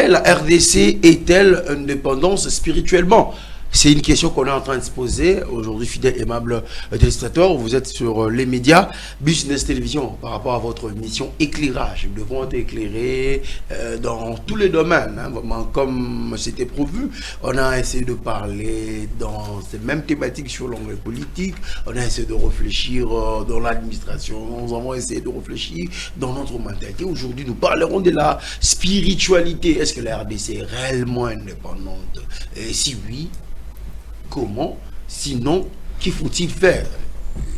vrai, la RDC est-elle indépendante spirituellement? C'est une question qu'on est en train de se poser aujourd'hui, fidèle, aimable téléspectateur. Vous êtes sur les médias, Business Télévision, par rapport à votre mission éclairage. Nous devons être éclairés dans tous les domaines, hein, vraiment, comme c'était prévu. On a essayé de parler dans ces mêmes thématiques sur l'angle politique. On a essayé de réfléchir dans l'administration. Nous avons essayé de réfléchir dans notre mentalité. Aujourd'hui, nous parlerons de la spiritualité. Est-ce que la RDC est réellement indépendante? Et si oui, comment? Sinon, qu'il faut-il faire?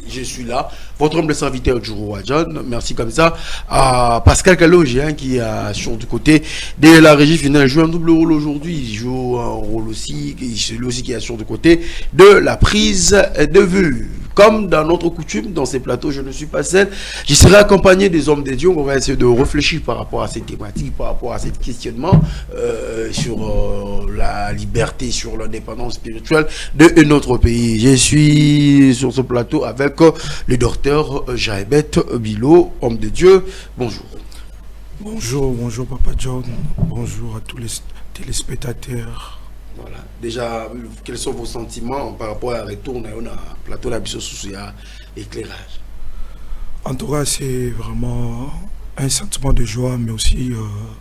Je suis là, votre humble serviteur Djourou Wadjan. Merci comme ça à Pascal Kalogé, qui est sur du côté de la régie finale. Il joue un double rôle aujourd'hui. Il joue un rôle aussi, celui aussi qui est sur du côté de la prise de vue. Comme dans notre coutume, dans ces plateaux, je ne suis pas seul. Je serai accompagné des hommes de Dieu. On va essayer de réfléchir par rapport à ces thématiques, par rapport à ces questionnements sur la liberté, sur l'indépendance spirituelle de notre pays. Je suis sur ce plateau avec le docteur Jaébet Bilo, homme de Dieu. Bonjour. Bonjour Papa John. Bonjour à tous les téléspectateurs. Voilà. Déjà, quels sont vos sentiments par rapport à retour à un plateau d'habitation social éclairage? En tout cas, c'est vraiment un sentiment de joie, mais aussi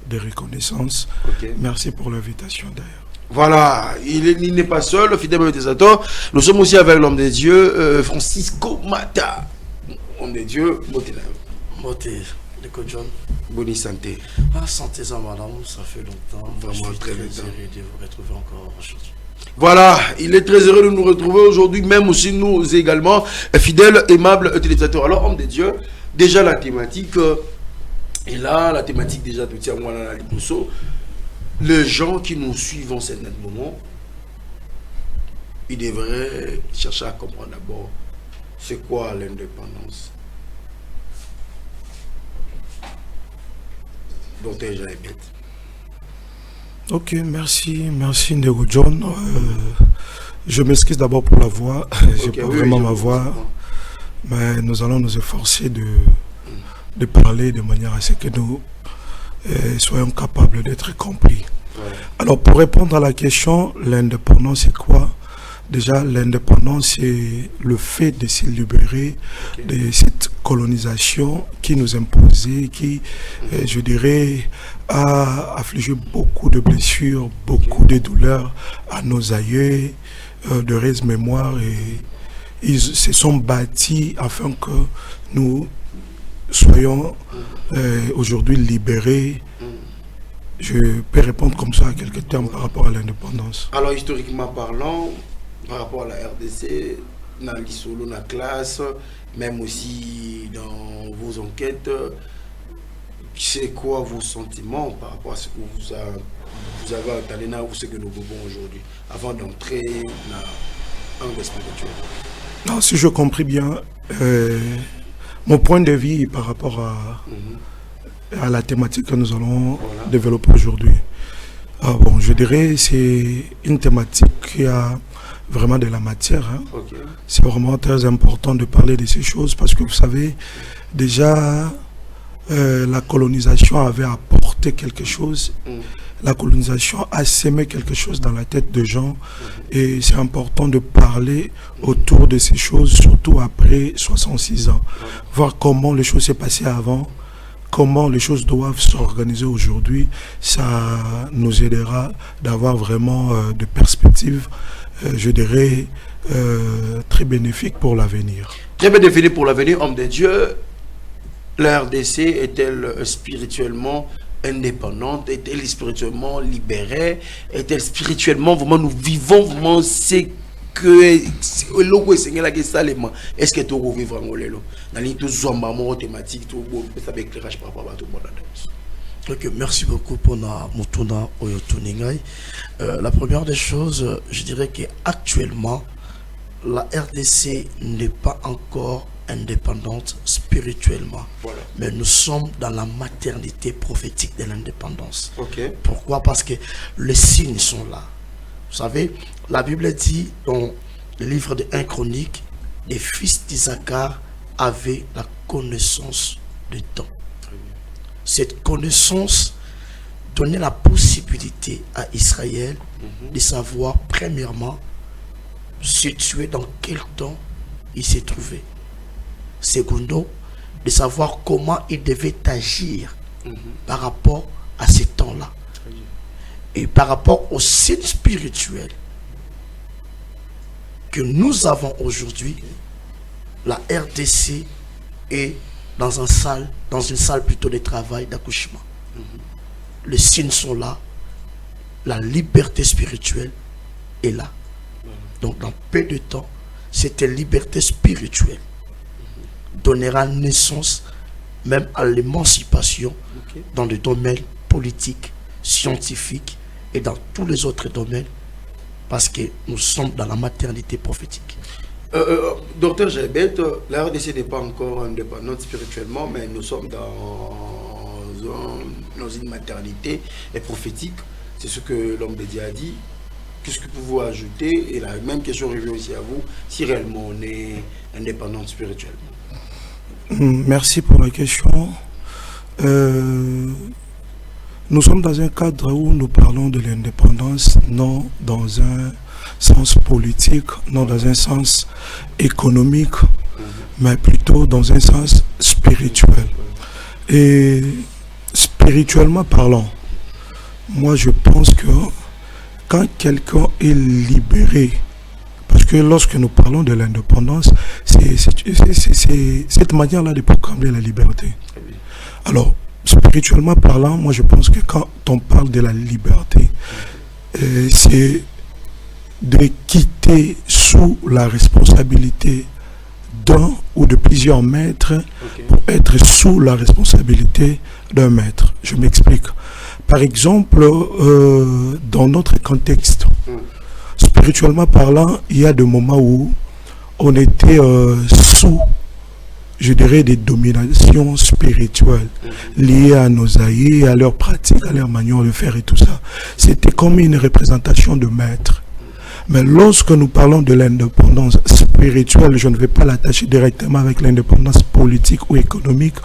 de reconnaissance. Okay. Merci pour l'invitation d'ailleurs. Voilà, il n'est pas seul, fidèle utilisateur. Nous sommes aussi avec l'homme de Dieu, Francisco Mata. Homme de Dieu, Moté, John. Bonne santé. Ah, santé, ça, madame, ça fait longtemps. Vraiment très longtemps. Je suis très heureux de vous retrouver encore aujourd'hui. Voilà, il est très heureux de nous retrouver aujourd'hui, même aussi nous également, fidèles, aimables utilisateurs. Alors, homme de Dieu, déjà la thématique est là, la thématique déjà de Tiamouana Liboso. Les gens qui nous suivent en ce moment, ils devraient chercher à comprendre d'abord c'est quoi l'indépendance. Docteur Jaébet. Ok, merci Ndego John. Je m'excuse d'abord pour la voix. J'ai pas vraiment ma voix, mais nous allons nous efforcer de parler de manière à ce que nous soyons capables d'être compris. Ouais. Alors, pour répondre à la question, l'indépendance, c'est quoi? Déjà, l'indépendance, c'est le fait de se libérer de cette colonisation qui nous imposait, qui, je dirais, a affligé beaucoup de blessures, beaucoup de douleurs à nos aïeux, de raise mémoire, et ils se sont bâtis afin que nous soyons aujourd'hui libérés. Je peux répondre comme ça à quelques termes par rapport à l'indépendance. Alors, historiquement parlant, par rapport à la RDC, dans l'ISOLO, dans la classe, même aussi dans vos enquêtes, c'est quoi vos sentiments par rapport à ce que vous avez entendu ou ce que nous vivons aujourd'hui, avant d'entrer dans un spirituel? Non, si je comprends bien, mon point de vue par rapport à la thématique que nous allons développer aujourd'hui. Bon, je dirais c'est une thématique qui a vraiment de la matière. Hein. Okay. C'est vraiment très important de parler de ces choses parce que vous savez, déjà, la colonisation avait apporté quelque chose. La colonisation a sémé quelque chose dans la tête de gens et c'est important de parler autour de ces choses, surtout après 66 ans. Voir comment les choses s'est passées avant, comment les choses doivent s'organiser aujourd'hui, ça nous aidera d'avoir vraiment des perspectives, je dirais, très bénéfiques pour l'avenir. Très bien défini pour l'avenir, homme de Dieu. La RDC est-elle spirituellement indépendante? Est-elle spirituellement libérée? Est-elle spirituellement, vraiment, nous vivons vraiment ce que est-ce que tu veux vivre en Olelo? Dans les tout zombaments thématiques, tout ça éclairage par rapport à tout le monde. Ok, merci beaucoup pour mon tournant au Yotuningai. La première des choses, je dirais qu'actuellement, la RDC n'est pas encore indépendante spirituellement. Voilà. Mais nous sommes dans la maternité prophétique de l'indépendance. Okay. Pourquoi? Parce que les signes sont là. Vous savez, la Bible dit dans le livre de 1 Chronique, les fils d'Isaacar avaient la connaissance du temps. Cette connaissance donner la possibilité à Israël de savoir, premièrement, situé dans quel temps il s'est trouvé. Secondo, de savoir comment il devait agir par rapport à ces temps-là. Et par rapport au signe spirituel que nous avons aujourd'hui, la RDC est dans une salle plutôt de travail, d'accouchement. Les signes sont là, la liberté spirituelle est là. Donc dans peu de temps, cette liberté spirituelle donnera naissance même à l'émancipation dans le domaine politique, scientifique et dans tous les autres domaines, parce que nous sommes dans la maternité prophétique. Docteur Gelbert, la RDC n'est pas encore indépendante spirituellement, mais nous sommes dans une maternité et prophétique. C'est ce que l'homme de Dieu a dit. Qu'est-ce que pouvez-vous ajouter? Et la même question revient aussi à vous, si réellement on est indépendant spirituellement. Merci pour la question. Nous sommes dans un cadre où nous parlons de l'indépendance, non dans un sens politique, non dans un sens économique, mais plutôt dans un sens spirituel. Et spirituellement parlant, moi je pense que quand quelqu'un est libéré, parce que lorsque nous parlons de l'indépendance, c'est cette manière-là de proclamer la liberté. Alors, spirituellement parlant, moi je pense que quand on parle de la liberté, c'est de quitter sous la responsabilité d'un ou de plusieurs maîtres pour être sous la responsabilité d'un maître. Je m'explique. Par exemple, dans notre contexte, spirituellement parlant, il y a des moments où on était sous, je dirais, des dominations spirituelles liées à nos aïeux, à leurs pratiques, à leur manière de faire et tout ça. C'était comme une représentation de maître. Mais lorsque nous parlons de l'indépendance spirituelle, je ne vais pas l'attacher directement avec l'indépendance politique ou économique,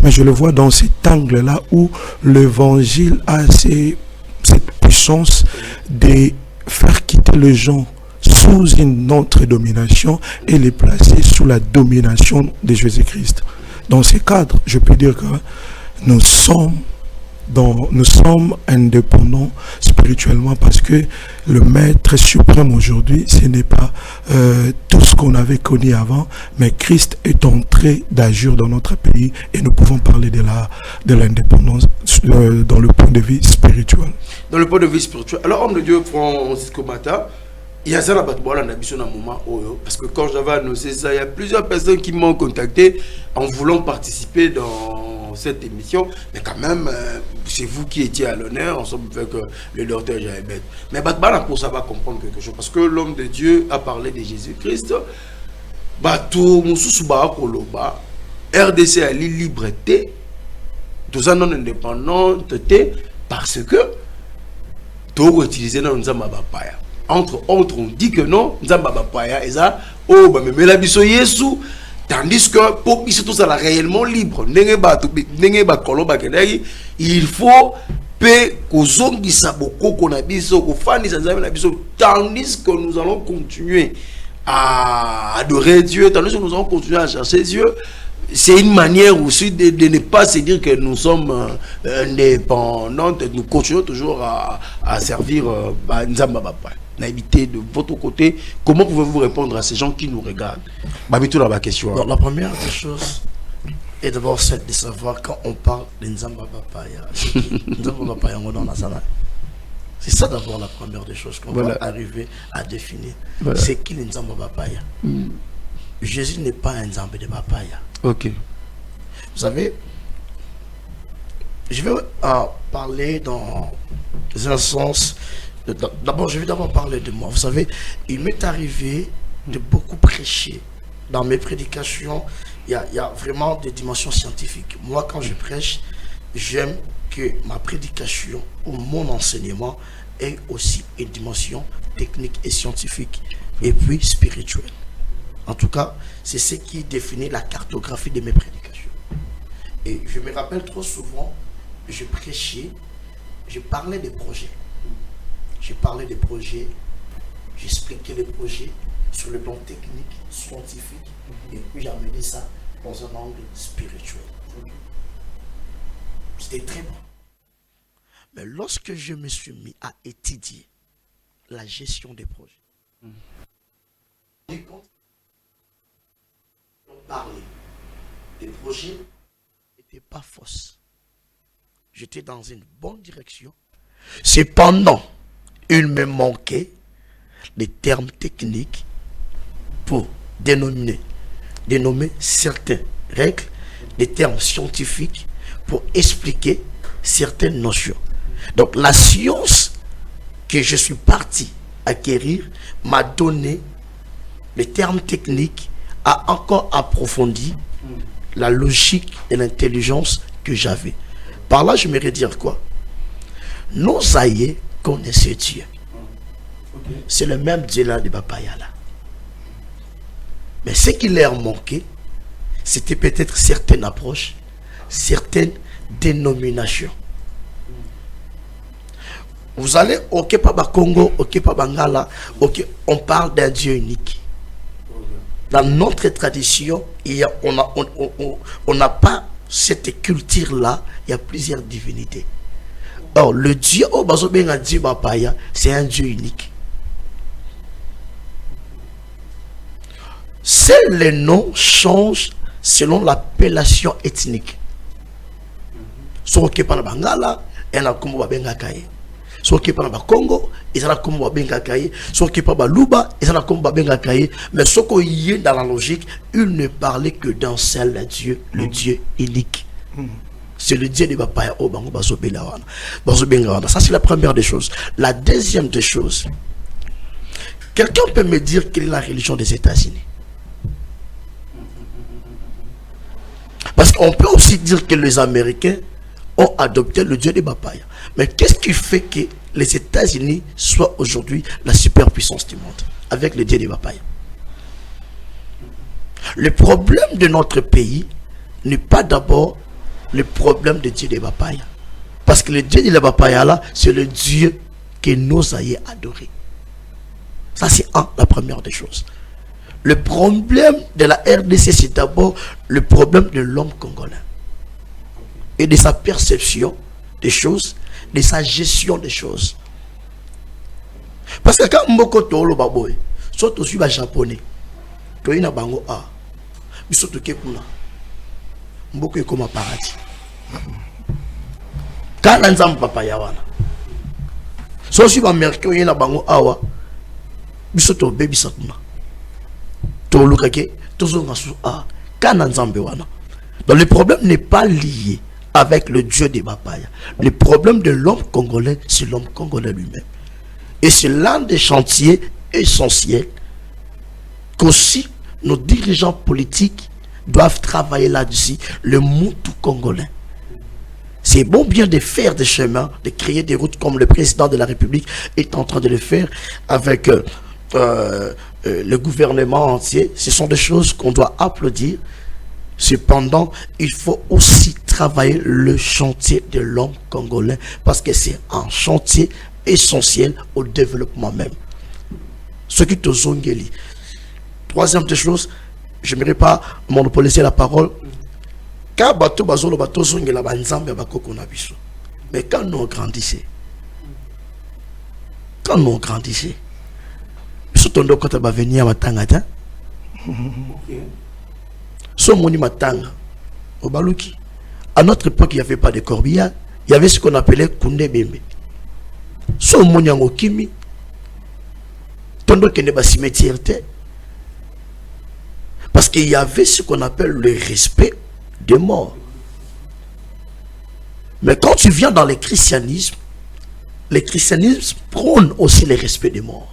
mais je le vois dans cet angle-là où l'évangile a cette puissance de faire quitter les gens sous une autre domination et les placer sous la domination de Jésus-Christ. Dans ce cadre, je peux dire que nous sommes indépendants spirituellement parce que le maître suprême aujourd'hui, ce n'est pas tout ce qu'on avait connu avant, mais Christ est en train d'agir dans notre pays et nous pouvons parler de l'indépendance dans le point de vue spirituel. Dans le point de vue spirituel. Alors, homme de Dieu, Francisco Mata, il y a ça là moment parce que quand j'avais annoncé ça, il y a plusieurs personnes qui m'ont contacté en voulant participer dans cette émission, mais quand même c'est vous qui étiez à l'honneur ensemble avec le docteur Jaébet. Mais pour ça va comprendre quelque chose, parce que l'homme de Dieu a parlé de Jésus-Christ. RDC a la liberté, tout ça non indépendante, parce que tout utiliser dans nos paya. Entre autres, on dit que non, Nzamba Paya et ça, oh, mais la biso Yesu, tandis que pour qu'ils soient tous réellement libres, il faut payer aux hommes qui savent qu'on a biso, aux fans qui tandis que nous allons continuer à adorer Dieu, tandis que nous allons continuer à chercher Dieu. C'est une manière aussi de ne pas se dire que nous sommes indépendants, nous continuons toujours à servir Nzamba Paya. Éviter de votre côté, comment pouvez-vous répondre à ces gens qui nous regardent? La question. La première des choses est d'abord celle de savoir quand on parle de Nzamba Paya. Nzamba Paya, c'est ça d'abord la première des choses qu'on va arriver à définir. C'est qui Nzamba Paya? Jésus n'est pas un Nzamba de Paya. Ok. Vous savez, je vais parler dans un sens. D'abord, je vais parler de moi. Vous savez, il m'est arrivé de beaucoup prêcher. Dans mes prédications, il y a vraiment des dimensions scientifiques. Moi, quand je prêche, j'aime que ma prédication ou mon enseignement ait aussi une dimension technique et scientifique, et puis spirituelle. En tout cas, c'est ce qui définit la cartographie de mes prédications. Et je me rappelle trop souvent, je prêchais, je parlais des projets. Je parlais des projets, j'expliquais les projets sur le plan technique, scientifique, et puis j'amenais ça dans un angle spirituel. C'était très bon. Mais lorsque je me suis mis à étudier la gestion des projets, on parlait des projets n'étaient pas fausses. J'étais dans une bonne direction. Cependant, il me manquait les termes techniques pour dénommer certaines règles, des termes scientifiques pour expliquer certaines notions. Donc la science que je suis parti acquérir m'a donné les termes techniques, a encore approfondi la logique et l'intelligence que j'avais. Par là, je m'aimerais dire quoi? Nos aïeux connaissaient Dieu. C'est le même Dieu là de Bapayala. Mais ce qui leur manquait, c'était peut-être certaines approches, certaines dénominations. Vous allez au Kepaba Congo, au Kepaba Ngala, on parle d'un Dieu unique. Dans notre tradition, on n'a pas cette culture-là, il y a plusieurs divinités. Or, le Dieu, c'est un Dieu unique. Seuls les noms changent selon l'appellation ethnique. So ke pa na Bangala, ena comme babenga kaye. So ke pa na Congo, ezala comme babenga kaye. So ke pa Luba, ezala comme babenga kaye. Mais ce qu'on y est dans la logique, il ne parlait que d'un seul Dieu, le Dieu unique. C'est le Dieu de Bapaya au Bango Bazobelawana. Ça c'est la première des choses. La deuxième des choses, quelqu'un peut me dire quelle est la religion des États-Unis? Parce qu'on peut aussi dire que les Américains ont adopté le Dieu de Bapaya. Mais qu'est-ce qui fait que les États-Unis soient aujourd'hui la superpuissance du monde avec le Dieu de Bapaya? Le problème de notre pays n'est pas d'abord le problème de Dieu de Bapaya. Parce que le Dieu de Bapaya là, c'est le Dieu que nos aïeux adoraient. Ça c'est la première des choses. Le problème de la RDC, c'est d'abord le problème de l'homme congolais. Et de sa perception des choses, de sa gestion des choses. Parce que quand Mboko Tolo Baboy, soit aussi les Japonais, tu es bango a, mais surtout que Mboko est comme un paradis. Quand on a papa yawana, soit aussi les Américains, il y a bango awa, mais surtout baby satuna. Donc le problème n'est pas lié avec le Dieu de Bapaya. Le problème de l'homme congolais, c'est l'homme congolais lui-même. Et c'est l'un des chantiers essentiels qu'aussi nos dirigeants politiques doivent travailler là-dessus, le Moutou congolais. C'est bon bien de faire des chemins, de créer des routes comme le président de la République est en train de le faire avec le gouvernement entier. Ce sont des choses qu'on doit applaudir. Cependant, il faut aussi travailler le chantier de l'homme congolais parce que c'est un chantier essentiel au développement même. Ce qui te zongeli. Troisième des choses, je n'aimerais pas monopoliser la parole. Car bateau bazolo bateau zongela banzambe bakoko na biso. Mais quand nous grandissons, Sotondo quand va venir matanga ta. So moni matanga au Baluki. À notre époque, il n'y avait pas de corbillard, il y avait ce qu'on appelait Koundé Bembe. So moni en Okimi. Tondo kende ba cimetière te. Parce qu'il y avait ce qu'on appelle le respect des morts. Mais quand tu viens dans le christianisme prône aussi le respect des morts.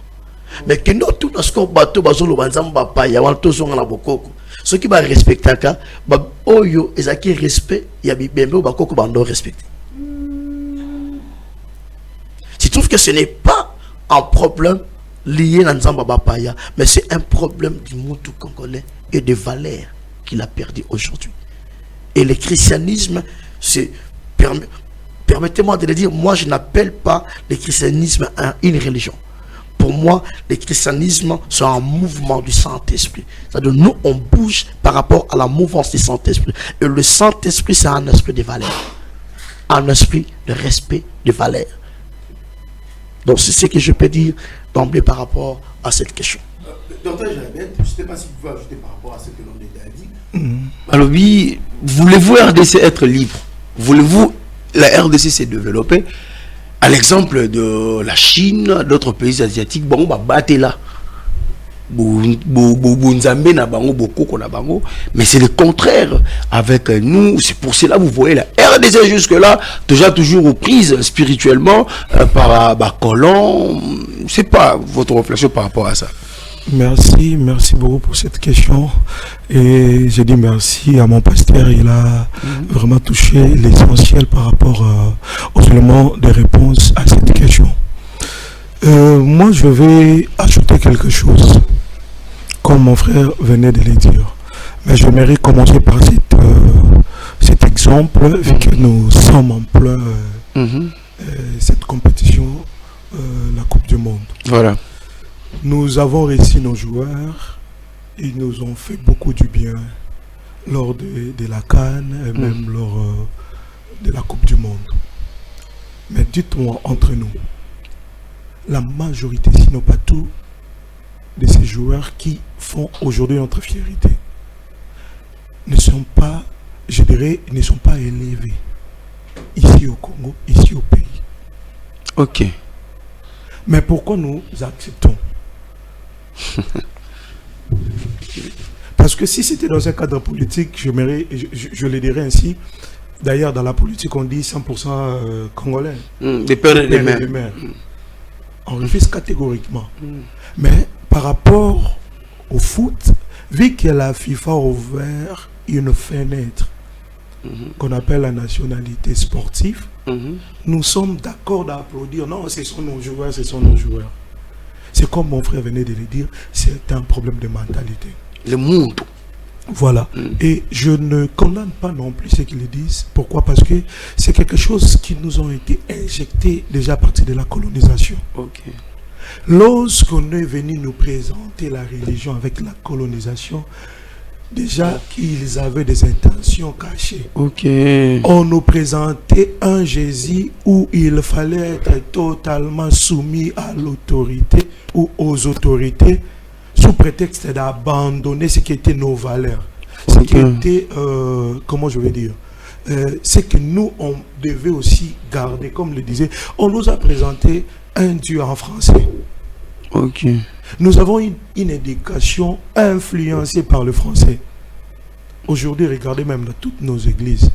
Mais que nous tout ce qu'on bateau bazolo banzamba pa ya wanto zonga na bokoko. Ce qui va respecter ka ba oyo ezaki respect ya bibembe bakoko bando respecter. Tu trouves que ce n'est pas un problème lié à Nzamba Bapaya, mais c'est un problème du Moutou congolais et des valeurs qu'il a perdu aujourd'hui. Et le christianisme permettez-moi de le dire, moi je n'appelle pas le christianisme une religion. Pour moi, le christianisme, c'est un mouvement du Saint-Esprit. C'est-à-dire, nous, on bouge par rapport à la mouvance du Saint-Esprit. Et le Saint-Esprit, c'est un esprit de valeur. Un esprit de respect, de valeur. Donc, c'est ce que je peux dire d'emblée par rapport à cette question. Docteur Jabet, je ne sais pas si vous pouvez ajouter par rapport à ce que l'on a dit. Alors, oui, voulez-vous RDC être libre? Voulez-vous la RDC s'est développée? À l'exemple de la Chine, d'autres pays asiatiques, bon, bah, battez là. Mais c'est le contraire avec nous. C'est pour cela vous voyez la RDC jusque-là, déjà toujours aux prises spirituellement par Colon. C'est pas votre réflexion par rapport à ça? Merci beaucoup pour cette question. Et je dis merci à mon pasteur. Il a vraiment touché l'essentiel par rapport aux éléments de réponse à cette question. Moi, je vais ajouter quelque chose, comme mon frère venait de le dire. Mais j'aimerais commencer par cet exemple, vu que nous sommes en plein cette compétition, la Coupe du Monde. Voilà. Nous avons réussi nos joueurs, ils nous ont fait beaucoup du bien lors de la CAN et même lors de la Coupe du Monde. Mais dites-moi entre nous, la majorité, sinon pas tous, de ces joueurs qui font aujourd'hui notre fierté ne sont pas, je dirais, ne sont pas élevés ici au Congo, ici au pays. Ok. Mais pourquoi nous acceptons? Parce que si c'était dans un cadre politique, je le dirais ainsi. D'ailleurs, dans la politique, on dit 100% congolais. Des pères et des mères. On refuse catégoriquement. Mais par rapport au foot, vu que la FIFA a ouvert une fenêtre qu'on appelle la nationalité sportive, nous sommes d'accord d'applaudir. Non, ce sont nos joueurs, ce sont nos joueurs. C'est comme mon frère venait de le dire, c'est un problème de mentalité. Le monde. Voilà. Et je ne condamne pas non plus ce qu'ils disent. Pourquoi? Parce que c'est quelque chose qui nous ont été injectés déjà à partir de la colonisation. Ok. Lorsqu'on est venu nous présenter la religion avec la colonisation, déjà qu'ils avaient des intentions cachées. Ok. On nous présentait un Jésus où il fallait être totalement soumis à l'autorité ou aux autorités sous prétexte d'abandonner ce qui était nos valeurs. Ce qui était, comment je vais dire, c'est que nous, on devait aussi garder, comme le disait, on nous a présenté un Dieu en français. Ok. Nous avons une éducation influencée par le français. Aujourd'hui, regardez même dans toutes nos églises.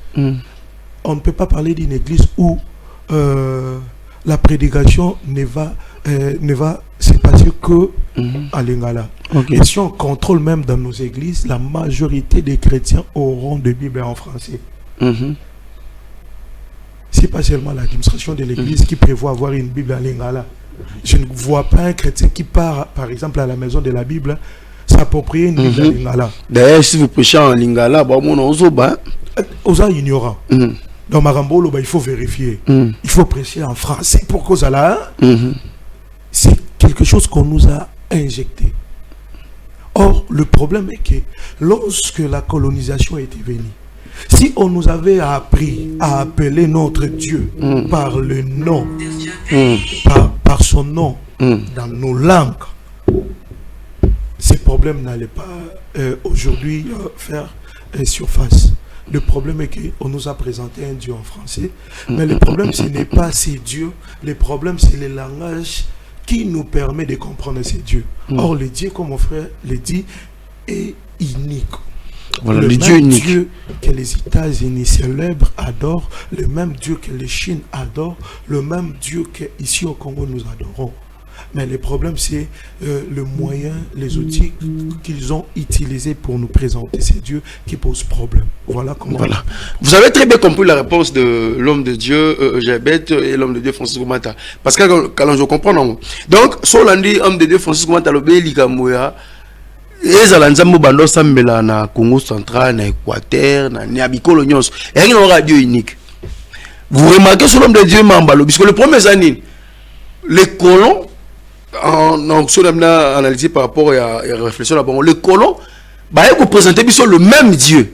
On ne peut pas parler d'une église où la prédication ne va se passer que à Lingala. Okay. Et si on contrôle même dans nos églises, la majorité des chrétiens auront des Bibles en français. C'est pas seulement l'administration de l'église qui prévoit avoir une Bible en Lingala. Je ne vois pas un chrétien qui part, par exemple, à la maison de la Bible, s'approprier une Bible en Lingala. D'ailleurs, si vous prêchez en Lingala, aux ignorants. Dans Marambolo, il faut vérifier. Il faut prêcher en français pour cause à la. C'est quelque chose qu'on nous a injecté. Or, le problème est que lorsque la colonisation était venue, si on nous avait appris à appeler notre Dieu par le nom, par son nom, dans nos langues, ces problèmes n'allaient pas aujourd'hui faire surface. Le problème est qu'on nous a présenté un Dieu en français, mais le problème ce n'est pas ces dieux, le problème c'est le langage qui nous permet de comprendre ces dieux. Or le Dieu, comme mon frère le dit, est unique. Voilà, le les même dieux uniques. Dieu que les États-Unis célèbrent, adorent, le même Dieu que les Chine adorent, le même Dieu qu'ici au Congo nous adorons. Mais le problème, c'est le moyen, les outils qu'ils ont utilisés pour nous présenter ces dieux qui posent problème. Voilà comment. Voilà. Vous avez très bien compris la réponse de l'homme de Dieu, Jabet, et l'homme de Dieu, Francisco Mata. Parce que quand je comprends, non. Donc, Solandi, homme de Dieu, Francisco Mata, le Bélikamouya, Ezalanzambo Bando Sambela, na Congo central, na Équateur, na Niabikolo Nyos, et il y a un radio unique. Vous remarquez sur l'homme de Dieu Mambalo, puisque le premier année, les colons, en analysé par rapport à la réflexion là-bas, les colons, ils présentaient le même Dieu.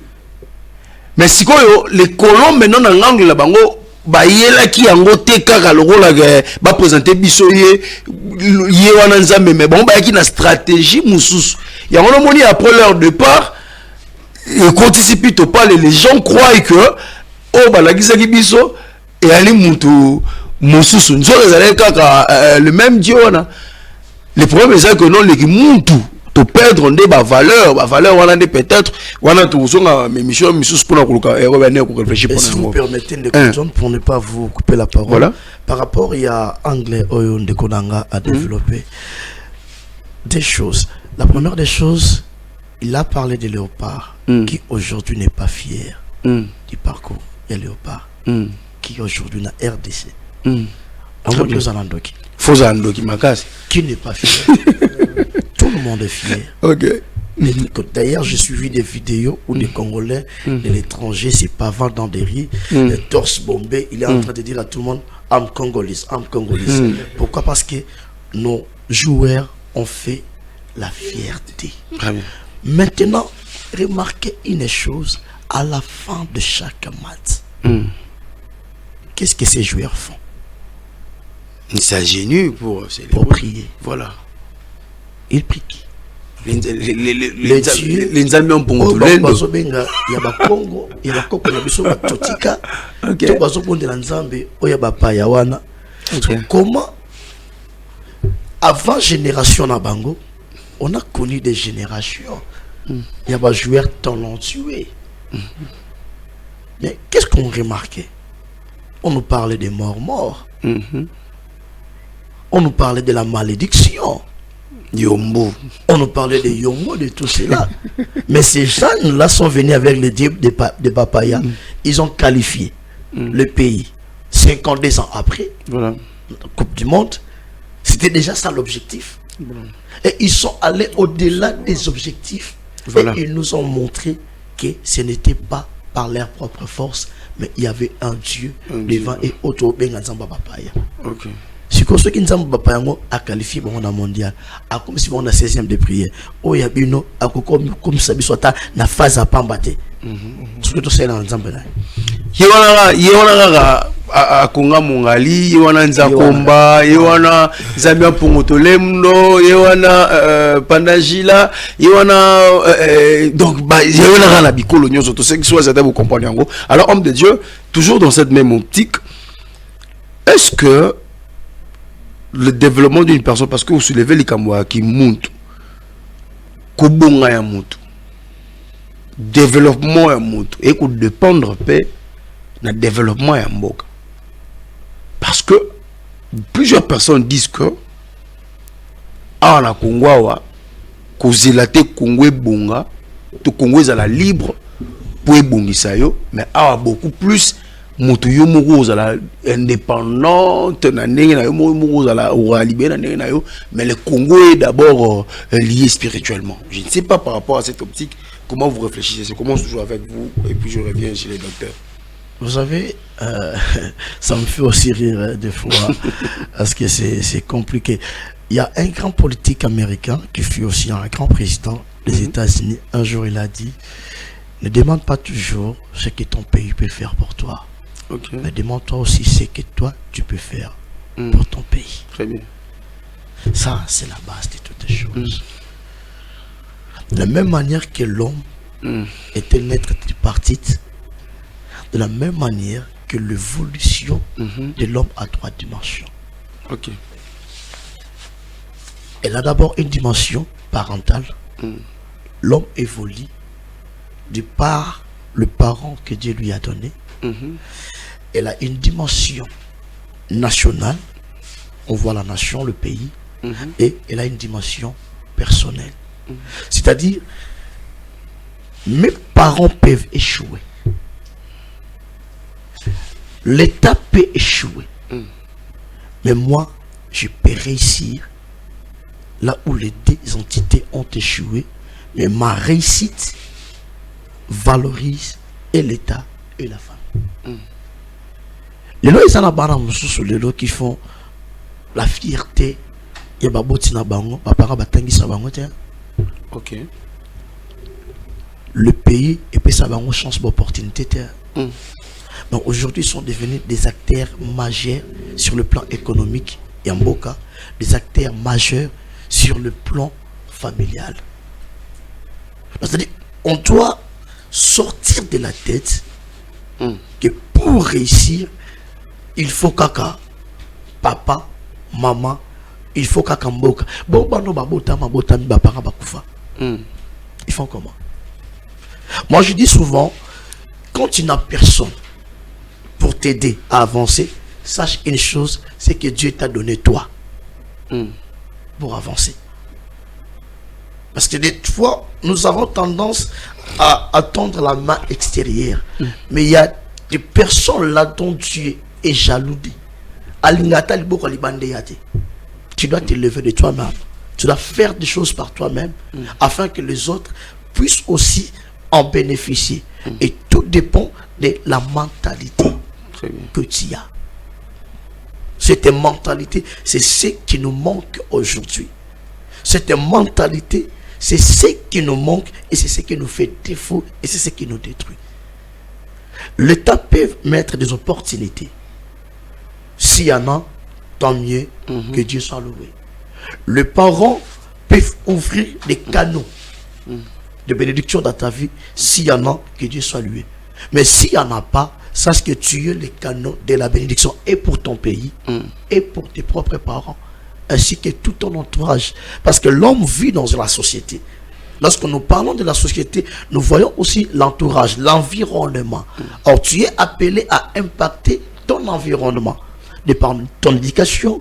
Mais si les colons maintenant dans l'angle là-bas, bayela ki yango te kaka lokola ba présenter biso ye wana nzambe, mais bon ba ki na stratégie mususu yango no moni après leur départ et continue plutôt pas les gens croient que oh ba la ki biso et ali mutu mususu nzo ezale kaka le même Dieu wana. Le problème c'est que non les mutu to perdre des valeurs wana de peut-être wana to zonga mes missions misus pour revenir pour réfléchir. Si vous permettez de comprendre pour ne pas vous couper la parole, voilà. Par rapport il y a anglais Oyon de Konanga à développer des choses. La première des choses, il a parlé de Léopard qui aujourd'hui n'est pas fier du parcours de Léopard qui aujourd'hui n'a RDC. Qui n'est pas fier. Tout le monde est fier. Ok. D'ailleurs, j'ai suivi des vidéos où des Congolais de l'étranger se pavant dans des rues, le torse bombé. Il est en train de dire à tout le monde I'm Congolese, I'm Congolese. Pourquoi? Parce que nos joueurs ont fait la fierté. Très bien. Maintenant, remarquez une chose à la fin de chaque match. Qu'est-ce que ces joueurs font? Ils s'agenouillent pour prier. Voilà. Ils prient. Les Nzambiens pour tout le monde. Il y a Congo, il y a Congo, il y a Biso, Totika, comment avant génération na Bango, on a connu des générations. Il y a des joueurs talentueux. Mais qu'est-ce qu'on remarquait? On nous parlait des morts. On nous parlait de la malédiction. Yombo. On nous parlait de Yombo, de tout cela. Mais ces jeunes-là sont venus avec le diable de Papaya. Ils ont qualifié le pays. 52 ans après, voilà. La Coupe du Monde, c'était déjà ça l'objectif. Voilà. Et ils sont allés au-delà des objectifs. Voilà. Et ils nous ont montré que ce n'était pas par leur propre force, mais il y avait un Dieu devant et autour de Papaya. Ok. Si ceux qui nous ont qualifié pour le mondial, comme si on a 16e de prière, oh y a bino, comme ça, soit na phase à pambaté. Ce que tu sais dans l'ensemble là. Yewana a Konga Mongali, Yewana Nzakomba, Yewana Zambia Pongotolemno, Yewana Pandagila, Yewana donc Yewana la bicolo nyoso to que soit vous comprenez en gros. Alors homme de Dieu, toujours dans cette même optique, est-ce que le développement d'une personne, parce que vous soulevez les Kamwa qui montent, Kobonga ya monte, développement ya monte, et qu'on dépendre paix, na développement ya mboka. Parce que plusieurs personnes disent que na Kongwawa, kozilate Kongwe bonga, to Kongwe à la libre pour ebongisa yo, mais beaucoup plus moto yo moko la indépendante na ndenge na yo moko la libéré na ndenge na yo, mais le Congo est d'abord lié spirituellement. Je ne sais pas par rapport à cette optique comment vous réfléchissez. Je commence toujours avec vous et puis je reviens chez les docteurs. Vous savez, ça me fait aussi rire des fois parce que c'est compliqué. Il y a un grand politique américain qui fut aussi un grand président des États-Unis. Un jour il a dit, ne demande pas toujours ce que ton pays peut faire pour toi. Okay. Mais demande-toi aussi ce que toi tu peux faire pour ton pays. Très bien. Ça, c'est la base de toutes les choses. De la même manière que l'homme est un être tripartite, de la même manière que l'évolution de l'homme a 3 dimensions. Ok. Elle a d'abord une dimension parentale. L'homme évolue de par le parent que Dieu lui a donné. Elle a une dimension nationale, on voit la nation, le pays, et elle a une dimension personnelle. C'est-à-dire, mes parents peuvent échouer. L'État peut échouer. Mais moi, je peux réussir là où les 2 entités ont échoué. Mais ma réussite valorise et l'État et la famille. Les lois, ils sont là qui font la fierté. Il y a baboti na bango, papa batangi sa bango tiens. Ok. Le pays et puis ça bango chance d'opportunité tiens. Donc aujourd'hui, ils sont devenus des acteurs majeurs sur le plan économique et en beau cas, des acteurs majeurs sur le plan familial. C'est-à-dire, on doit sortir de la tête que pour réussir, il faut kaka, papa, maman, il faut kaka mboka. Bon, bano babota, mabota, mi bapara bakufa. Ils font comment? Moi, je dis souvent, quand tu n'as personne pour t'aider à avancer, sache une chose, c'est que Dieu t'a donné toi pour avancer. Parce que des fois, nous avons tendance à attendre la main extérieure. Mais il y a des personnes là dont Dieu est jaloux. Tu dois te lever de toi-même. Tu dois faire des choses par toi-même afin que les autres puissent aussi en bénéficier. Et tout dépend de la mentalité que tu as. Cette mentalité, c'est ce qui nous manque aujourd'hui. Cette mentalité, c'est ce qui nous manque et c'est ce qui nous fait défaut et c'est ce qui nous détruit. L'État peut mettre des opportunités. S'il y en a, tant mieux, que Dieu soit loué. Les parents peuvent ouvrir des canaux de bénédiction dans ta vie. S'il y en a, que Dieu soit loué. Mais s'il n'y en a pas, sache que tu es les canaux de la bénédiction et pour ton pays et pour tes propres parents ainsi que tout ton entourage. Parce que l'homme vit dans la société. Lorsque nous parlons de la société, nous voyons aussi l'entourage, l'environnement. Alors tu es appelé à impacter ton environnement de par ton éducation,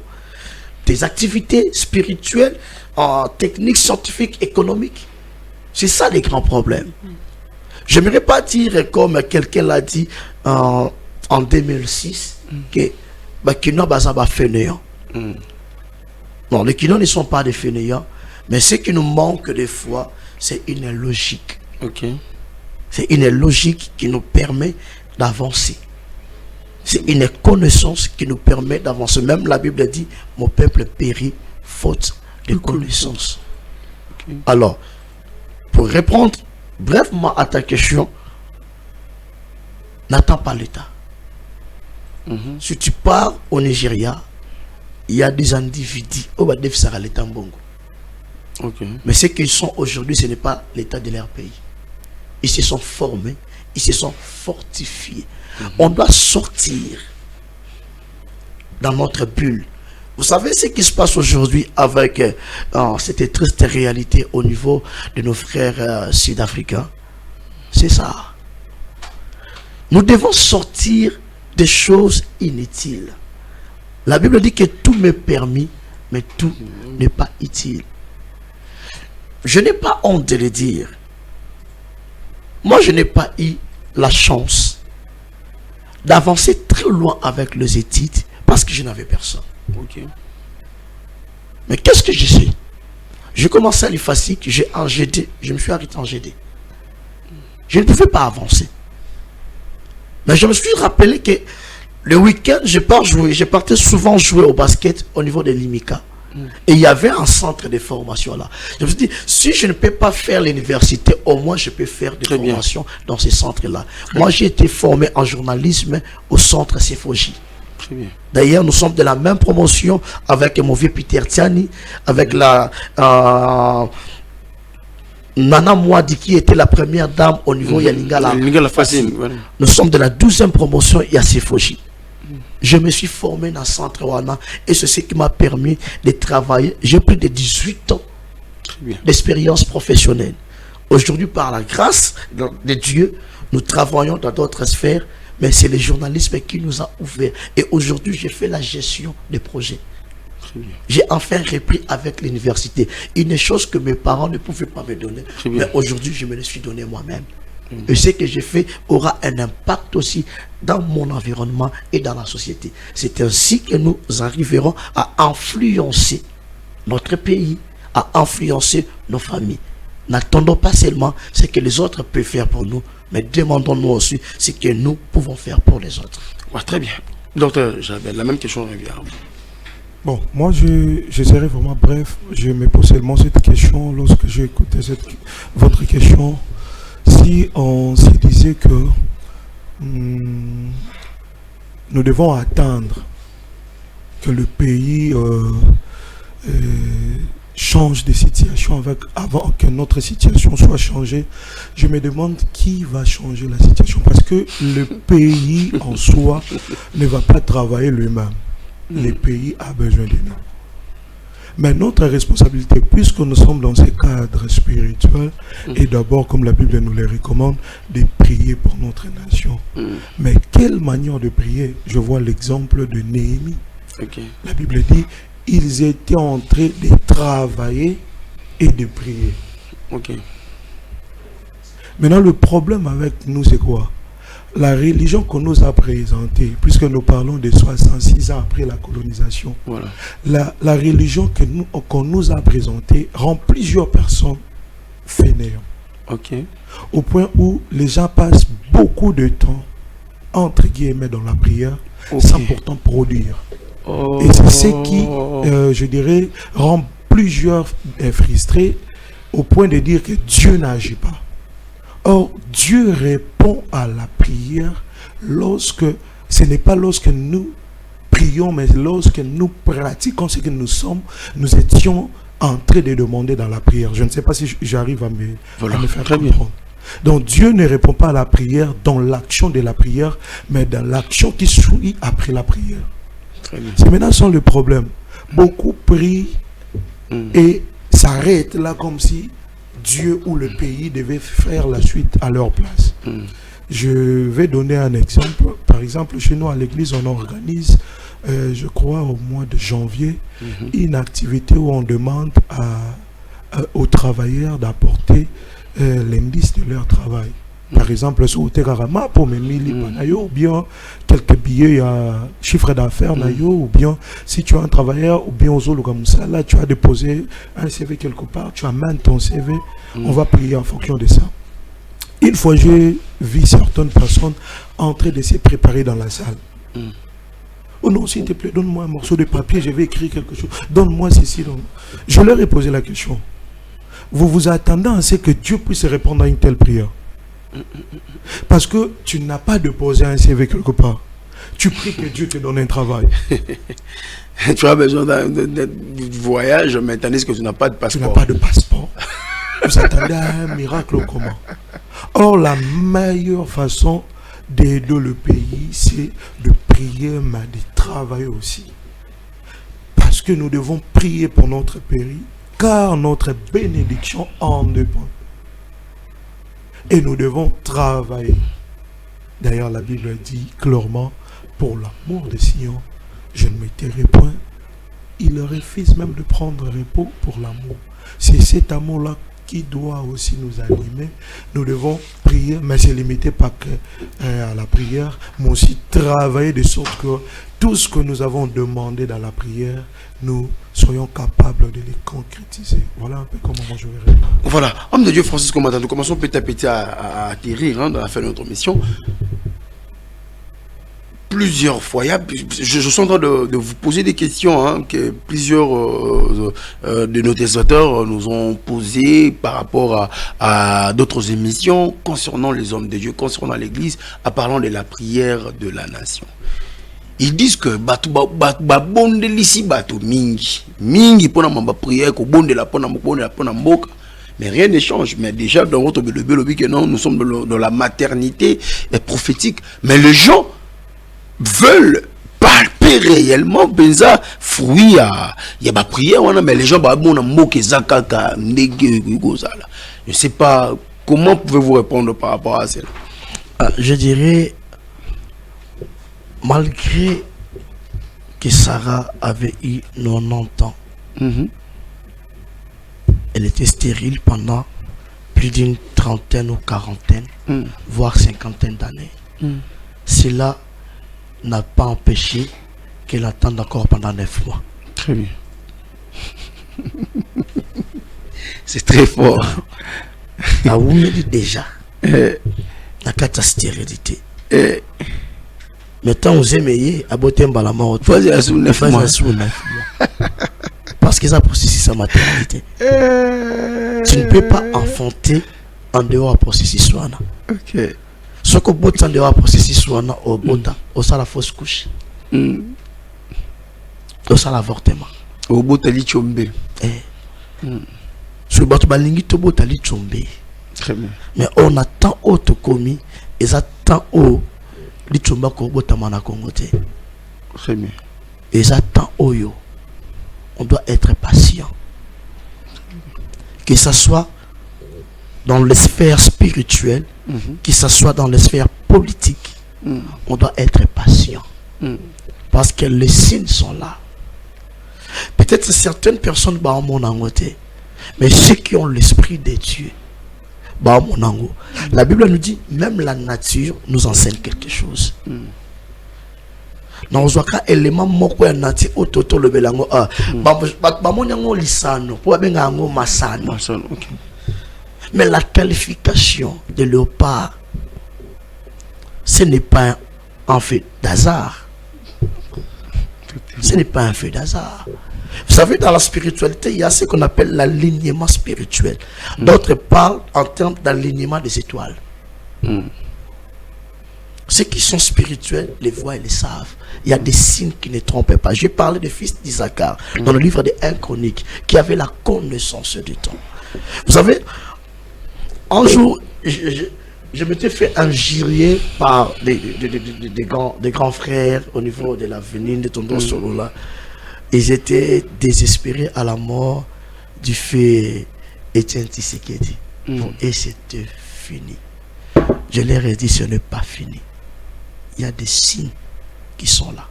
tes activités spirituelles, techniques, scientifiques, économiques. C'est ça les grands problèmes. Je n'aimerais pas dire comme quelqu'un l'a dit en 2006 que Kino Bazaba fainéant. Non, les Kinos ne sont pas des fainéants, mais ce qui nous manque des fois, c'est une logique. C'est une logique qui nous permet d'avancer. C'est une connaissance qui nous permet d'avancer. Même la Bible dit, mon peuple périt faute de connaissance. Alors, pour répondre brièvement à ta question, n'attends pas l'État. Si tu pars au Nigeria, il y a des individus au Badef Sara l'État Mbongo. Mais ce qu'ils sont aujourd'hui, ce n'est pas l'État de leur pays. Ils se sont formés, ils se sont fortifiés. On doit sortir dans notre bulle. Vous savez ce qui se passe aujourd'hui avec cette triste réalité au niveau de nos frères sud-africains? C'est ça. Nous devons sortir des choses inutiles. La Bible dit que tout m'est permis, mais tout n'est pas utile. Je n'ai pas honte de le dire. Moi, je n'ai pas eu la chance d'avancer très loin avec les études parce que je n'avais personne. Mais qu'est-ce que je sais? J'ai commencé à l'IFASIC, j'ai en GD, je me suis arrêté en GD. Je ne pouvais pas avancer. Mais je me suis rappelé que le week-end, je partais souvent jouer au basket au niveau de l'IMICA. Et il y avait un centre de formation là. Je me suis dit, si je ne peux pas faire l'université, au moins je peux faire des formations dans ces centres-là. Moi, j'ai été formé en journalisme au centre CFOJ. D'ailleurs, nous sommes de la même promotion avec mon vieux Peter Tiani, avec la Nana Mouadi qui était la première dame au niveau Yaningala. Nous sommes de la 12e promotion et à CFOJ. Je me suis formé dans le centre Wana et c'est ce qui m'a permis de travailler. J'ai plus de 18 ans d'expérience professionnelle. Aujourd'hui, par la grâce de Dieu, nous travaillons dans d'autres sphères, mais c'est le journalisme qui nous a ouvert. Et aujourd'hui, j'ai fait la gestion des projets. J'ai enfin repris avec l'université. Une chose que mes parents ne pouvaient pas me donner. Mais aujourd'hui, je me le suis donné moi-même. Et ce que j'ai fait aura un impact aussi dans mon environnement et dans la société. C'est ainsi que nous arriverons à influencer notre pays, à influencer nos familles. N'attendons pas seulement ce que les autres peuvent faire pour nous, mais demandons-nous aussi ce que nous pouvons faire pour les autres. Très bien. Docteur Jabel, la même question revient. Bon, moi je serai vraiment bref. Je me pose seulement cette question lorsque j'ai écouté votre question. Si on se disait que nous devons attendre que le pays change de situation avant que notre situation soit changée, je me demande qui va changer la situation. Parce que le pays en soi ne va pas travailler lui-même. Le pays a besoin de nous. Mais notre responsabilité, puisque nous sommes dans ce cadre spirituel, est d'abord, comme la Bible nous le recommande, de prier pour notre nation. Mais quelle manière de prier? Je vois l'exemple de Néhémie. La Bible dit, ils étaient en train de travailler et de prier. Maintenant, le problème avec nous, c'est quoi? La religion qu'on nous a présentée, puisque nous parlons de 66 ans après la colonisation, la religion qu'on nous a présentée rend plusieurs personnes fainéants. Au point où les gens passent beaucoup de temps, entre guillemets, dans la prière, sans pourtant produire. Et c'est ce qui, je dirais, rend plusieurs frustrés au point de dire que Dieu n'agit pas. Or, Dieu répond à la prière ce n'est pas lorsque nous prions, mais lorsque nous pratiquons ce que nous étions en train de demander dans la prière. Je ne sais pas si j'arrive à me faire comprendre. Donc, Dieu ne répond pas à la prière dans l'action de la prière, mais dans l'action qui suit après la prière. C'est maintenant ça le problème. Beaucoup prient et s'arrêtent là comme si Dieu ou le pays devait faire la suite à leur place. Je vais donner un exemple. Par exemple, chez nous à l'église, on organise, je crois au mois de janvier, une activité où on demande aux travailleurs d'apporter l'indice de leur travail. Par exemple, si vous avez pour ou bien quelques billets à chiffre d'affaires, ou bien si tu as un travailleur, ou bien comme ça, là tu as déposé un CV quelque part, tu amènes ton CV, on va payer en fonction de ça. Une fois, j'ai vu certaines personnes en train de se préparer dans la salle. Oh non, s'il te plaît, donne-moi un morceau de papier, je vais écrire quelque chose. Donne-moi ceci. Je leur ai posé la question. Vous vous attendez à ce que Dieu puisse répondre à une telle prière? Parce que tu n'as pas déposé un CV quelque part. Tu pries que Dieu te donne un travail. Tu as besoin d'un voyage, mais tandis que tu n'as pas de passeport. Tu n'as pas de passeport. Vous attendez à un miracle ou comment? Or, la meilleure façon d'aider le pays, c'est de prier, mais de travailler aussi. Parce que nous devons prier pour notre pays, car notre bénédiction en dépend. Et nous devons travailler. D'ailleurs, la Bible dit clairement, pour l'amour de Sion, je ne me tairai point. Il refuse même de prendre repos pour l'amour. C'est cet amour-là qui doit aussi nous animer. Nous devons prier, mais c'est limité pas que à la prière, mais aussi travailler de sorte que tout ce que nous avons demandé dans la prière, nous soyons capables de les concrétiser. Voilà un peu comment moi je vais répondre. Voilà, homme de Dieu Francis Commandant, nous commençons petit à petit à atterrir dans la fin de notre mission. Plusieurs fois, je suis en train de vous poser des questions que plusieurs de nos téléspectateurs nous ont posées par rapport à d'autres émissions concernant les hommes de Dieu, concernant l'église, en parlant de la prière de la nation. Ils disent que bonde l'ici bato mingi pour la prière ko bonde la pour la mboka, mais rien ne change. Mais déjà dans votre lobby que non, nous sommes dans la maternité prophétique, mais les gens veulent palper réellement benza fruit à y a ba prière mais les gens bon mboka zakaka ndege gozala. Je sais pas comment pouvez-vous répondre par rapport à cela. Je dirais, malgré que Sarah avait eu 90 ans, elle était stérile pendant plus d'une trentaine ou quarantaine, voire cinquantaine d'années. Cela n'a pas empêché qu'elle attende encore pendant 9 mois. Très bien. C'est très fort. Ah oui, déjà. La stérilité. Mais tant vous aimez, aboter la mort. Parce que ça processus sa maternité. Tu ne peux pas enfanter en dehors du processus. Ok. Ce que vous en dehors du processus, au bota, au ça la fausse couche. Au ça l'avortement. Au bota li chombe. Sur le bateau balingi to bota li chombe. Très bien. Mais on a tant autre commis et ça tant haut li chomba ko bota mana kongote. Très bien. Et ça tant haut yo. On doit être patient. Que ce soit dans les sphères spirituelles, que ce soit dans les sphères politiques, on doit être patient. Parce que les signes sont là. Peut-être certaines personnes, bah, mon angoté, mais ceux qui ont l'esprit de Dieu, bah, mon ango. La Bible nous dit, même la nature nous enseigne quelque chose. Dans un élément moko ya nati ototo le belango ba monyango lisano po benga ngo masano. Mais la qualification de léopard, ce n'est pas un fait d'hasard. Ce n'est pas un fait d'hasard. Vous savez, dans la spiritualité, il y a ce qu'on appelle l'alignement spirituel. D'autres parlent en termes d'alignement des étoiles. Ceux qui sont spirituels les voient et les savent. Il y a des signes qui ne trompent pas. J'ai parlé des fils d'Isaacar dans le livre des 1 Chroniques qui avaient la connaissance du temps. Vous savez, un jour, je m'étais fait injurier par des grands frères au niveau de l'avenir de Tonton Solola. Ils étaient désespérés à la mort du fait Étienne Tshisekedi. Et c'était fini. Je leur ai dit, ce n'est pas fini. Il y a des signes qui sont là.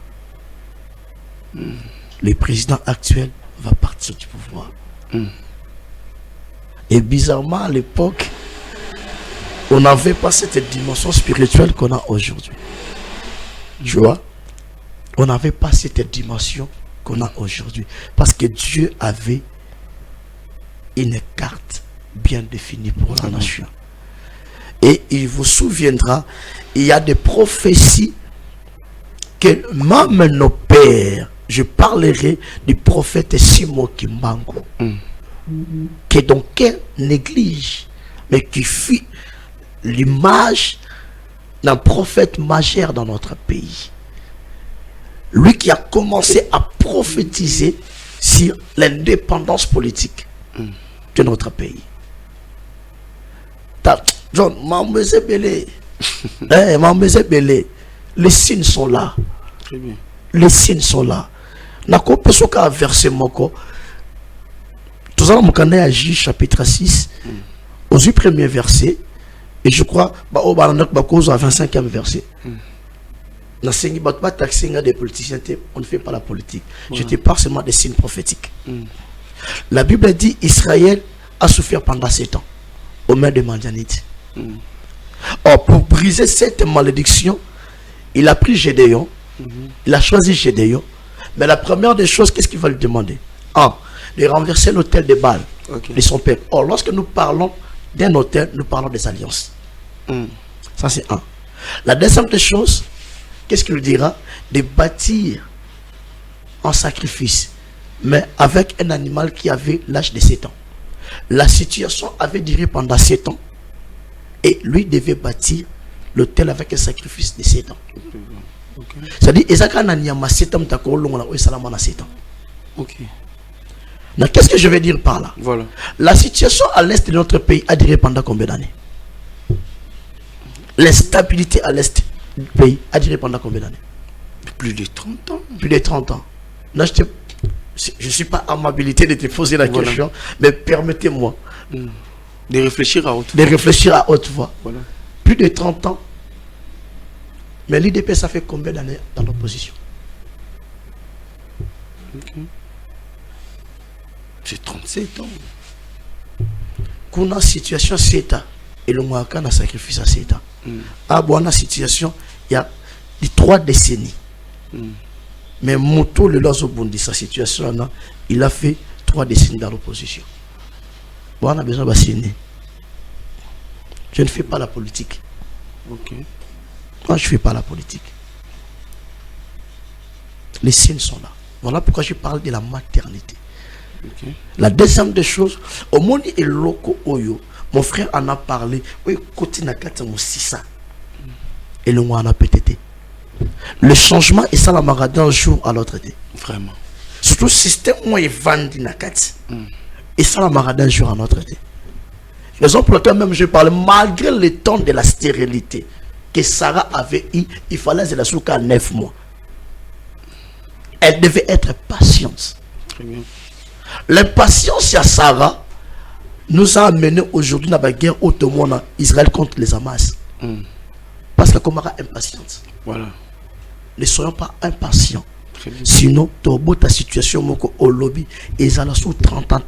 Le président actuel va partir du pouvoir. Et bizarrement, à l'époque, on n'avait pas cette dimension spirituelle qu'on a aujourd'hui. Tu vois? On n'avait pas cette dimension qu'on a aujourd'hui. Parce que Dieu avait une carte bien définie pour la nation. Et il vous souviendra, il y a des prophéties que même nos pères, je parlerai du prophète Simon Kimbangu, qui donc néglige, mais qui fut l'image d'un prophète majeur dans notre pays. Lui qui a commencé à prophétiser sur l'indépendance politique de notre pays. John, les signes sont là. Très bien. Les signes sont là. Nako pesoka verset moko. Tout à l'heure, à J chapitre 6, aux 8 premiers versets, et je crois, au 25e verset. On ne fait pas la politique. Je te parle seulement des signes prophétiques. La Bible dit Israël a souffert pendant 7 ans aux mains des Madianites. Or, pour briser cette malédiction, il a pris Gédéon, il a choisi Gédéon, mais la première des choses, qu'est-ce qu'il va lui demander? De renverser l'autel de Baal de son père. Or, lorsque nous parlons d'un autel, nous parlons des alliances. Ça, c'est un. La deuxième des choses, qu'est-ce qu'il lui dira? De bâtir un sacrifice, mais avec un animal qui avait l'âge de 7 ans. La situation avait duré pendant 7 ans. Et lui devait bâtir l'autel avec un sacrifice de 7 ans. C'est-à-dire, Ezaka Nanyama 7 ans, Ok. Qu'est-ce que je veux dire par là? Voilà. La situation à l'est de notre pays a duré pendant combien d'années? L'instabilité à l'est du pays a duré pendant combien d'années? Plus de 30 ans. Plus de 30 ans. Là, je ne suis pas en amabilité de te poser la question, mais permettez-moi de réfléchir à haute voix. De réfléchir à haute voix. Voilà. Plus de 30 ans. Mais l'IDP, ça fait combien d'années dans l'opposition? C'est 37 ans. Qu'on a situation 7 ans. Et le Mouaka a sacrifice à 7 ans. À bonne situation, il y a 3 décennies. Mais Moto, le Lazobundi, sa situation, là, il a fait 3 décennies dans l'opposition. Bon, on a besoin de signer. Je ne fais pas la politique. Ok. Moi, je ne fais pas la politique. Les signes sont là. Voilà pourquoi je parle de la maternité. La deuxième des choses, au monde et loco oyo, mon frère en a parlé. Oui, côté na kata ça. Et le mois en a pété. Le changement est ça la marade d'un jour à l'autre été. Vraiment. Surtout le système où il vendu na kata. Et ça la marade d'un jour à l'autre été. Raison pour laquelle même je parle, malgré le temps de la stérilité que Sarah avait eu, il fallait la souka 9 mois. Elle devait être patiente. Très bien. L'impatience à Sarah nous a amené aujourd'hui dans la guerre ottomane Israël contre les Hamas. Parce que comme impatiente. Voilà. Ne soyons pas impatients. Sinon, tu as ta situation au lobby, ils sont sous 30 ans,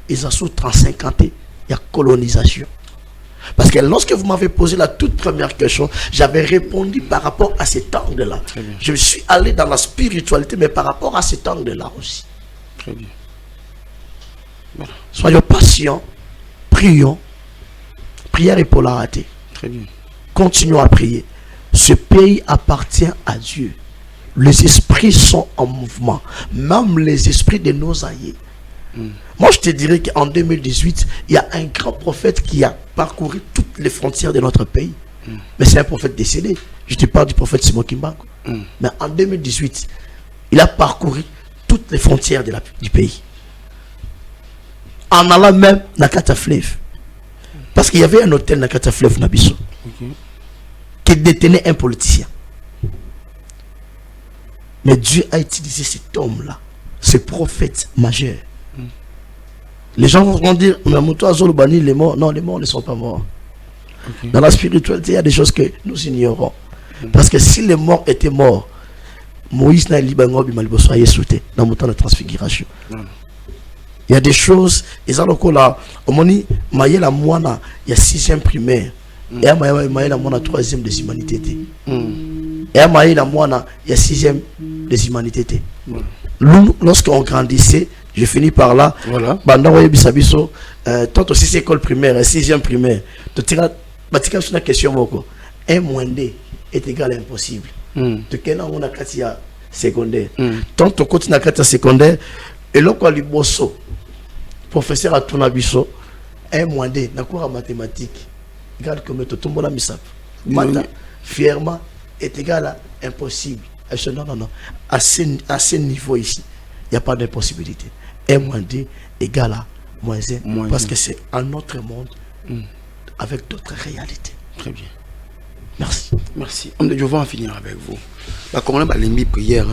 ils sont sous 35 ans, il y a colonisation. Parce que lorsque vous m'avez posé la toute première question, j'avais répondu par rapport à cet angle-là. Je suis allé dans la spiritualité, mais par rapport à cet angle-là aussi. Très bien. Voilà. Soyons patients, prions. Prière est pour la rater. Très bien. Continuons à prier. Ce pays appartient à Dieu. Les esprits sont en mouvement. Même les esprits de nos aïeux. Moi, je te dirais qu'en 2018, il y a un grand prophète qui a parcouru toutes les frontières de notre pays. Mais c'est un prophète décédé. Je te parle du prophète Simon Kimbangu. Mais en 2018, il a parcouru toutes les frontières du pays. En allant même dans Kataflev. Parce qu'il y avait un hôtel dans Kataflev, Nabiso, qui détenait un politicien. Mais Dieu a utilisé cet homme-là, ce prophète majeur. Les gens vont dire, mais Moutou Azolobani, les morts. Non, les morts ne sont pas morts. Dans la spiritualité, il y a des choses que nous ignorons. Parce que si les morts étaient morts, Moïse n'a libango bimalibo soyez sauté dans mon temps de transfiguration. Il y a des choses, ils ont encore là, au moment où il y a la moine, il y a 6e primaire, et il y a la moine 3e des humanités. Et il y a la moine, il y a 6e des humanités. Lorsqu'on grandissait, je finis par là. Voilà. Tant aussi c'est école primaire, 6e primaire. Tu tires une question. 1 moins 2 est égal à impossible. Tu connais on a 4 secondaire. Tant tu continues à 4 secondaire, et là quoi liboso, professeur à ton abisso, 1 moins 2, n'a quoi en mathématiques. Regarde comme tu tombes la misap. Mata, fièrement, est égal à impossible. Non. À ce niveau ici, il n'y a pas d'impossibilité. 1 moins 2 égale à moins 1. Parce que c'est un autre monde avec d'autres réalités. Très bien. Merci. Merci. Je vais en finir avec vous. Quand on a les prières,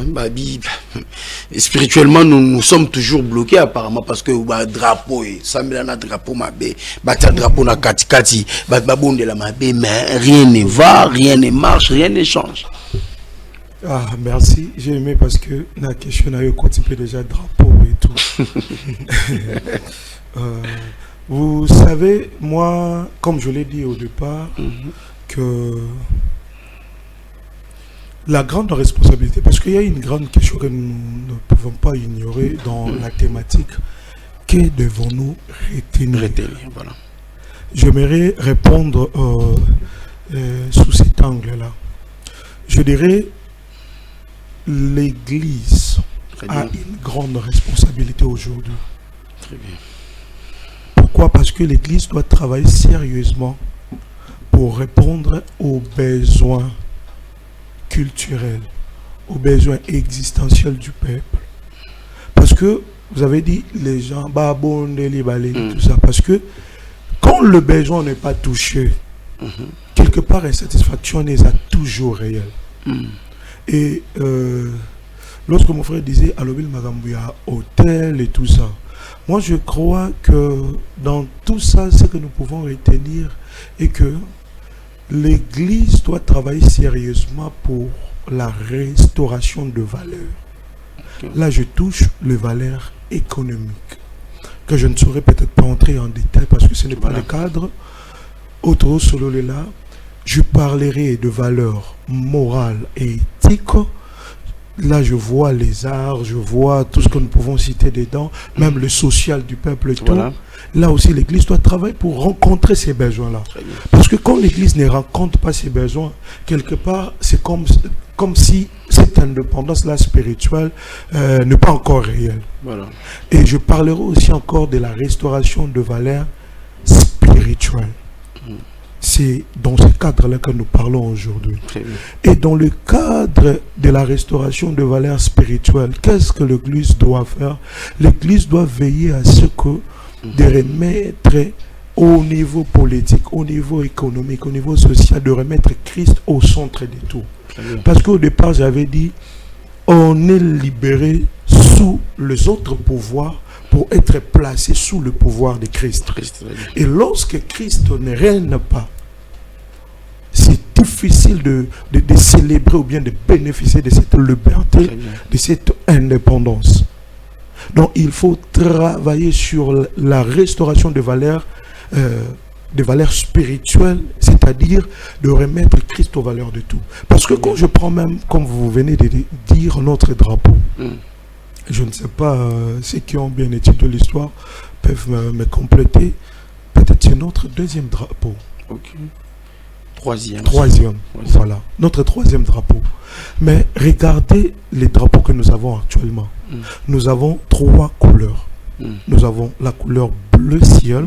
spirituellement, nous sommes toujours bloqués apparemment parce que le drapeau, ça me donne drapeau, drapeau na kati, mais rien ne va, rien ne marche, rien ne change. Ah, merci. J'ai aimé parce que la question a eu un déjà drapeau et tout. Vous savez, moi, comme je l'ai dit au départ, que la grande responsabilité, parce qu'il y a une grande question que nous ne pouvons pas ignorer dans la thématique, que devons-nous retenir? Voilà. J'aimerais répondre sous cet angle-là. Je dirais l'Église a une grande responsabilité aujourd'hui. Très bien. Pourquoi? Parce que l'Église doit travailler sérieusement pour répondre aux besoins culturels, aux besoins existentiels du peuple. Parce que, vous avez dit, les gens, tout ça, parce que quand le besoin n'est pas touché, quelque part, l'insatisfaction est toujours réelle. Et lorsque mon frère disait Alobel Magambouya, hôtel et tout ça, moi je crois que dans tout ça, ce que nous pouvons retenir est que l'Église doit travailler sérieusement pour la restauration de valeurs. Là, je touche les valeurs économiques, que je ne saurais peut-être pas entrer en détail parce que ce n'est pas le cadre. Autre solo là, je parlerai de valeurs morales et éthiques. Là, je vois les arts, je vois tout ce que nous pouvons citer dedans, même le social du peuple et tout. Là aussi, l'Église doit travailler pour rencontrer ces besoins-là. Parce que quand l'Église ne rencontre pas ces besoins, quelque part, c'est comme si cette indépendance-là spirituelle n'est pas encore réelle. Voilà. Et je parlerai aussi encore de la restauration de valeurs spirituelles. C'est dans ce cadre-là que nous parlons aujourd'hui. Et dans le cadre de la restauration de valeurs spirituelles, qu'est-ce que l'Église doit faire? L'Église doit veiller à ce que de remettre au niveau politique, au niveau économique, au niveau social, de remettre Christ au centre de tout. Parce qu'au départ, j'avais dit, on est libéré sous les autres pouvoirs pour être placé sous le pouvoir de Christ. Et lorsque Christ ne règne pas, c'est difficile de célébrer ou bien de bénéficier de cette liberté, de cette indépendance. Donc il faut travailler sur la restauration des valeurs spirituelles, c'est-à-dire de remettre Christ aux valeurs de tout. Parce que quand je prends même, comme vous venez de dire, notre drapeau, je ne sais pas, ceux qui ont bien étudié l'histoire peuvent me compléter. Peut-être c'est notre deuxième drapeau. Ok. Troisième, voilà. Notre troisième drapeau. Mais regardez les drapeaux que nous avons actuellement. Nous avons 3 couleurs. Nous avons la couleur bleu ciel,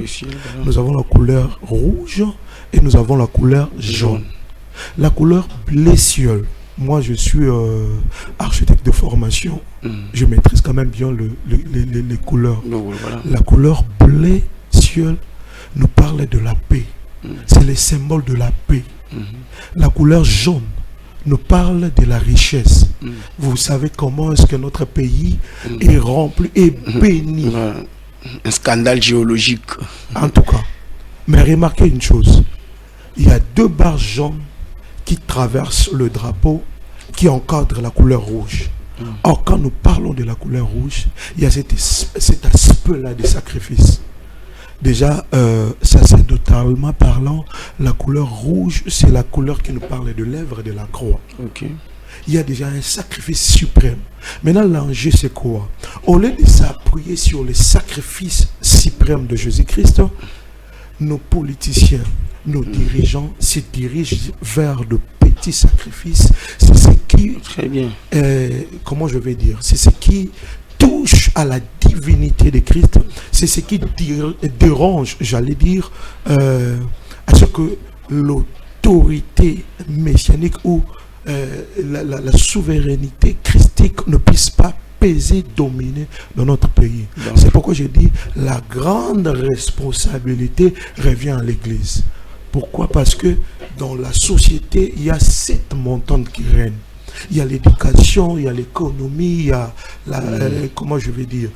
nous avons la couleur rouge et nous avons la couleur jaune. La couleur bleu ciel, moi je suis architecte de formation, je maîtrise quand même bien les couleurs. La couleur bleu ciel nous parle de la paix, c'est le symbole de la paix. La couleur jaune nous parle de la richesse. Vous savez comment est-ce que notre pays est rempli et béni. Un scandale géologique. En tout cas. Mais remarquez une chose. Il y a 2 barres jaunes qui traversent le drapeau qui encadrent la couleur rouge. Or, quand nous parlons de la couleur rouge, il y a cet aspect-là de sacrifice. Déjà, sacerdotalement parlant, la couleur rouge, c'est la couleur qui nous parle de l'œuvre de la croix. Il y a déjà un sacrifice suprême. Maintenant, l'enjeu, c'est quoi? Au lieu de s'appuyer sur le sacrifice suprême de Jésus-Christ, nos politiciens, nos dirigeants se dirigent vers de petits sacrifices. C'est ce qui... Très bien. Comment je vais dire? C'est ce qui touche à la divinité de Christ, c'est ce qui dérange, j'allais dire, à ce que l'autorité messianique ou la souveraineté christique ne puisse pas peser, dominer dans notre pays. C'est pourquoi je dis la grande responsabilité revient à l'Église. Pourquoi? Parce que dans la société, il y a 7 montantes qui règnent. Il y a l'éducation, il y a l'économie, il y a comment je vais dire,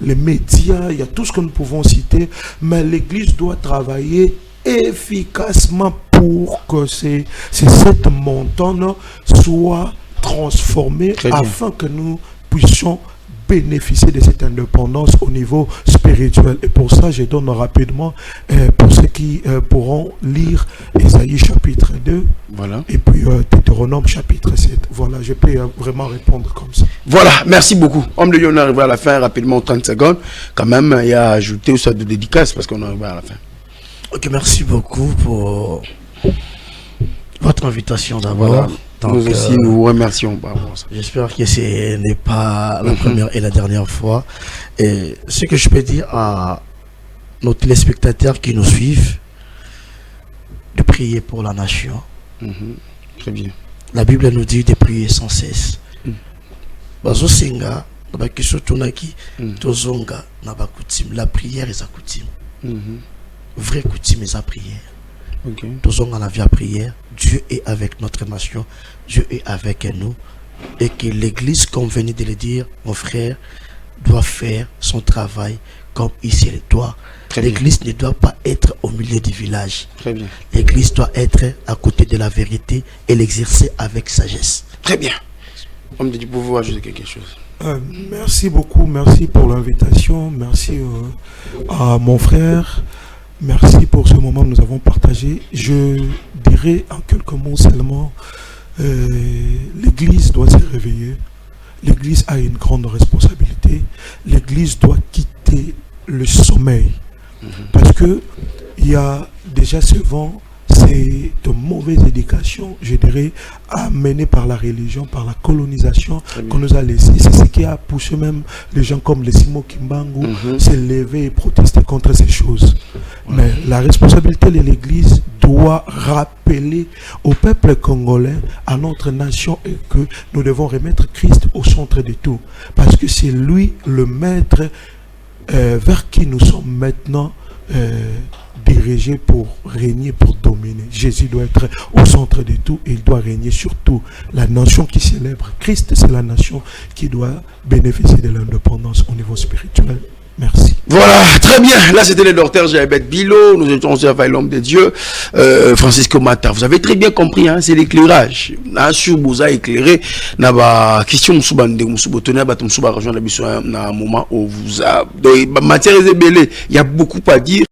les médias, il y a tout ce que nous pouvons citer, mais l'Église doit travailler efficacement pour que ces 7 montagnes soient transformées afin que nous puissions bénéficier de cette indépendance au niveau spirituel. Et pour ça, je donne rapidement, pour ceux qui pourront lire Ésaïe chapitre 2, et puis Deutéronome chapitre 7. Voilà, je peux vraiment répondre comme ça. Voilà, merci beaucoup. Homme de Dieu, on arrive à la fin, rapidement, 30 secondes. Quand même, il y a ajouté aussi de dédicaces parce qu'on arrive à la fin. Ok, merci beaucoup pour votre invitation d'abord. Voilà. Nous aussi, nous vous remercions. J'espère que ce n'est pas la première et la dernière fois. Et ce que je peux dire à nos téléspectateurs qui nous suivent, de prier pour la nation. Très bien. La Bible nous dit de prier sans cesse. La prière est sa coutume. Vraie coutume est sa prière. Tous on a vu la prière. Dieu est avec notre nation, Dieu est avec nous, et que l'Église, comme venait de le dire, mon frère, doit faire son travail comme il se le doit. L'Église ne doit pas être au milieu du village. L'Église doit être à côté de la vérité et l'exercer avec sagesse. Très bien. Homme de Dieu, pouvez-vous ajouter quelque chose? Merci beaucoup, merci pour l'invitation, merci à mon frère. Merci pour ce moment que nous avons partagé. Je dirais en quelques mots seulement, l'Église doit se réveiller. L'Église a une grande responsabilité. L'Église doit quitter le sommeil. Parce que il y a déjà ce vent c'est de mauvaise éducation, je dirais, amenée par la religion, par la colonisation qu'on nous a laissé. C'est ce qui a poussé même les gens comme les Simo Kimbangu se lever et protester contre ces choses. Mais la responsabilité de l'Église doit rappeler au peuple congolais, à notre nation, et que nous devons remettre Christ au centre de tout. Parce que c'est lui le maître vers qui nous sommes maintenant dirigés pour régner, pour dominer. Jésus doit être au centre de tout et il doit régner sur tout. La nation qui célèbre Christ, c'est la nation qui doit bénéficier de l'indépendance au niveau spirituel. Merci. Voilà, très bien. Là, c'était le docteur Jaébet Bilo. Nous étions aussi avec l'homme de Dieu, Francisco Mata. Vous avez très bien compris, hein, c'est l'éclairage. Sur vous a éclairé. Na ba question musubande musubotone ba tumsuba rejoindre la mission na un moment où vous a matière est belée. Il y a beaucoup à dire.